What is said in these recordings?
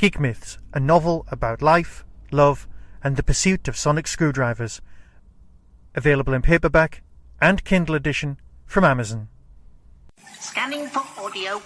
Geek Myths, a novel about life, love, and the pursuit of sonic screwdrivers. Available in paperback and Kindle edition from Amazon. Scanning for audio.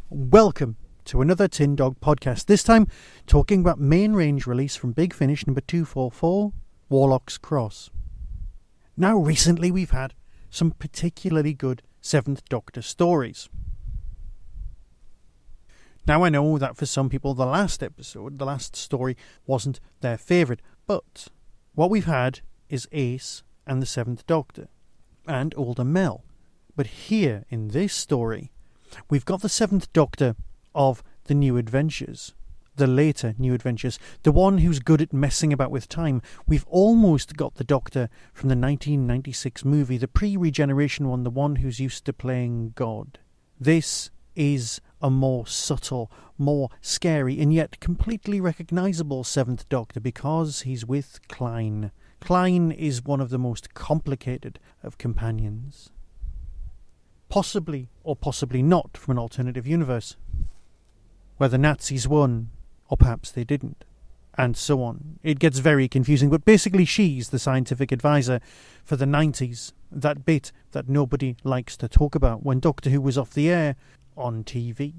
Welcome to another Tin Dog podcast. This time talking about main range release from Big Finish number 244, Warlock's Cross. Now recently we've had some particularly good 7th Doctor stories. Now I know that for some people the last story wasn't their favourite, but what we've had is Ace and the 7th Doctor and older Mel. But here in this story we've got the 7th Doctor of the New Adventures, the later New Adventures, the one who's good at messing about with time. We've almost got the Doctor from the 1996 movie, the pre-regeneration one, the one who's used to playing God. This is a more subtle, more scary, and yet completely recognisable 7th Doctor because he's with Klein. Klein is one of the most complicated of companions. Possibly or possibly not from an alternative universe, where the Nazis won or perhaps they didn't, and so on. It gets very confusing, but basically she's the scientific advisor for the 90s, that bit that nobody likes to talk about when Doctor Who was off the air on TV.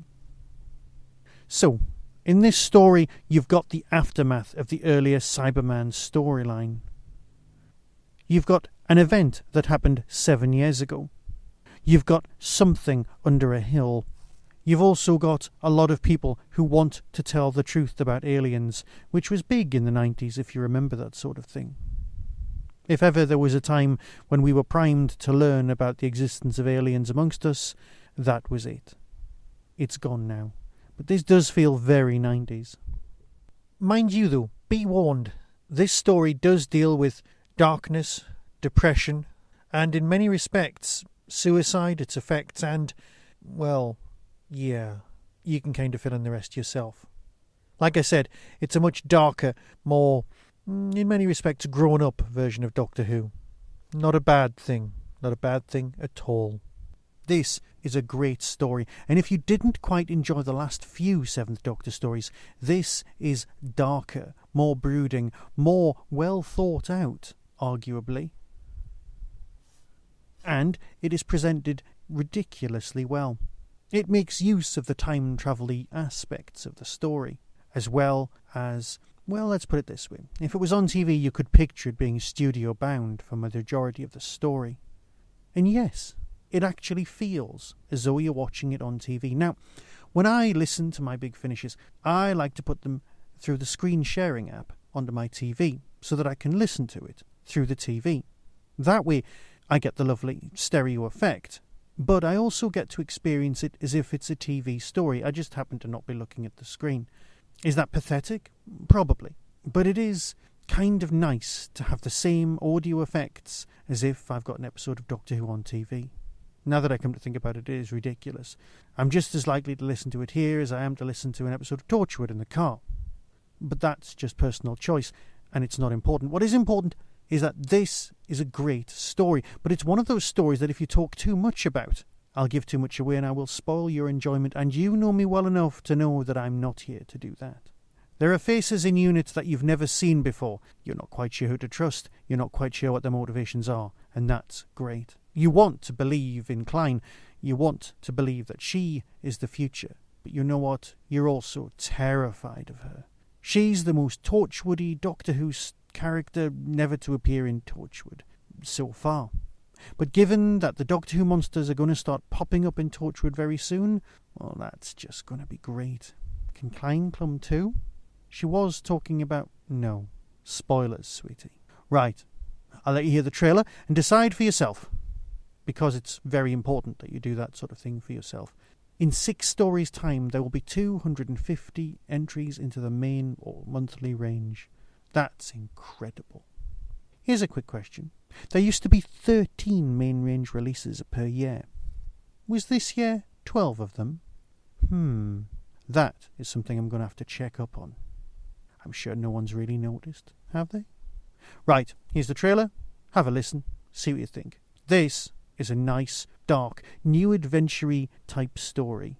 So, in this story you've got the aftermath of the earlier Cyberman storyline. You've got an event that happened 7 years ago. You've got something under a hill. You've also got a lot of people who want to tell the truth about aliens, which was big in the 90s, if you remember that sort of thing. If ever there was a time when we were primed to learn about the existence of aliens amongst us, that was it. It's gone now. But this does feel very 90s. Mind you, though, be warned, this story does deal with darkness, depression, and in many respects suicide, its effects, and, well, yeah, you can kind of fill in the rest yourself. Like I said, it's a much darker, more, in many respects, grown-up version of Doctor Who. Not a bad thing. Not a bad thing at all. This is a great story, and if you didn't quite enjoy the last few 7th Doctor stories, this is darker, more brooding, more well thought out, arguably. And it is presented ridiculously well. It makes use of the time-travel-y aspects of the story, as well as, well, let's put it this way. If it was on TV, you could picture it being studio-bound for the majority of the story. And yes, it actually feels as though you're watching it on TV. Now, when I listen to my Big Finishes, I like to put them through the screen-sharing app onto my TV so that I can listen to it through the TV. That way, I get the lovely stereo effect, but I also get to experience it as if it's a TV story. I just happen to not be looking at the screen. Is that pathetic? Probably. But it is kind of nice to have the same audio effects as if I've got an episode of Doctor Who on TV. Now that I come to think about it, it is ridiculous. I'm just as likely to listen to it here as I am to listen to an episode of Torchwood in the car. But that's just personal choice, and it's not important. What is important is that this is a great story, but it's one of those stories that if you talk too much about, I'll give too much away and I will spoil your enjoyment, and you know me well enough to know that I'm not here to do that. There are faces in units that you've never seen before. You're not quite sure who to trust, you're not quite sure what their motivations are, and that's great. You want to believe in Klein, you want to believe that she is the future, but you know what? You're also terrified of her. She's the most Torchwoody Doctor Who character never to appear in Torchwood so far. But given that the Doctor Who monsters are going to start popping up in Torchwood very soon, well, that's just going to be great. Can Klein come too? She was talking about... No. Spoilers, sweetie. Right. I'll let you hear the trailer and decide for yourself, because it's very important that you do that sort of thing for yourself. In 6 stories' time, there will be 250 entries into the main or monthly range. That's incredible. Here's a quick question. There used to be 13 main range releases per year. Was this year 12 of them? That is something I'm going to have to check up on. I'm sure no one's really noticed, have they? Right, here's the trailer. Have a listen. See what you think. This is a nice, dark, new adventure-y type story.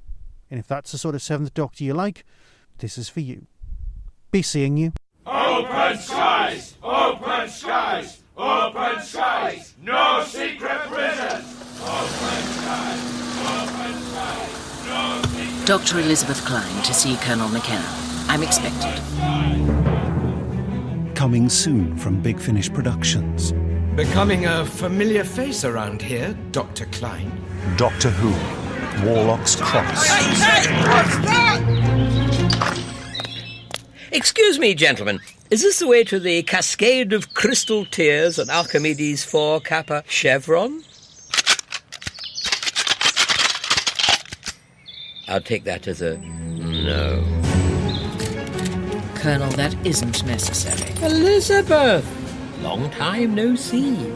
And if that's the sort of Seventh Doctor you like, this is for you. Be seeing you. Open skies! Open skies! Open skies! No secret prisons! Open skies! Open skies! No secret... Dr. Elizabeth Klein to see Colonel McKenna. I'm expected. Coming soon from Big Finish Productions. Becoming a familiar face around here, Dr. Klein. Doctor Who, Warlock's Cross. Hey, what's that? Excuse me, gentlemen. Is this the way to the Cascade of Crystal Tears and Archimedes 4 Kappa Chevron? I'll take that as a no. Colonel, that isn't necessary. Elizabeth! Long time no see.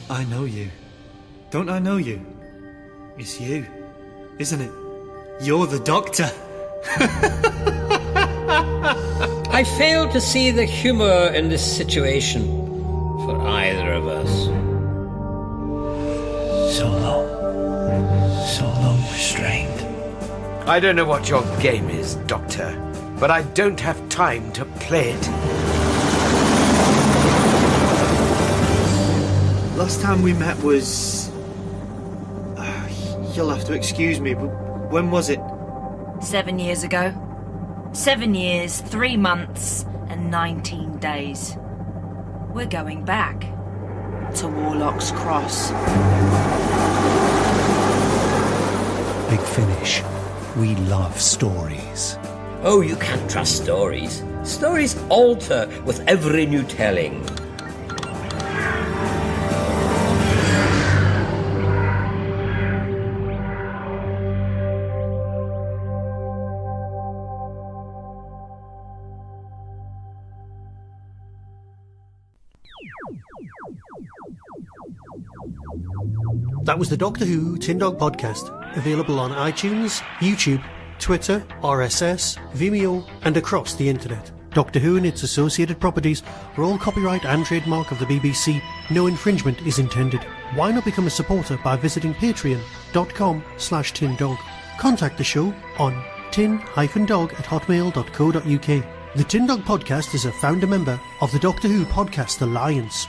I know you. Don't I know you? It's you, isn't it? You're the Doctor. I fail to see the humour in this situation for either of us. So long restrained. I don't know what your game is, Doctor, but I don't have time to play it. Last time we met was... you'll have to excuse me, but when was it? 7 years ago. 7 years, 3 months, and 19 days. We're going back to Warlock's Cross. Big Finish. We love stories. Oh, you can't trust stories. Stories alter with every new telling. That was the Doctor Who Tin Dog Podcast, available on iTunes, YouTube, Twitter, RSS, Vimeo, and across the internet. Doctor Who and its associated properties are all copyright and trademark of the BBC. No infringement is intended. Why not become a supporter by visiting patreon.com/tindog. Contact the show on tin-dog@hotmail.co.uk. The Tin Dog Podcast is a founder member of the Doctor Who Podcast Alliance.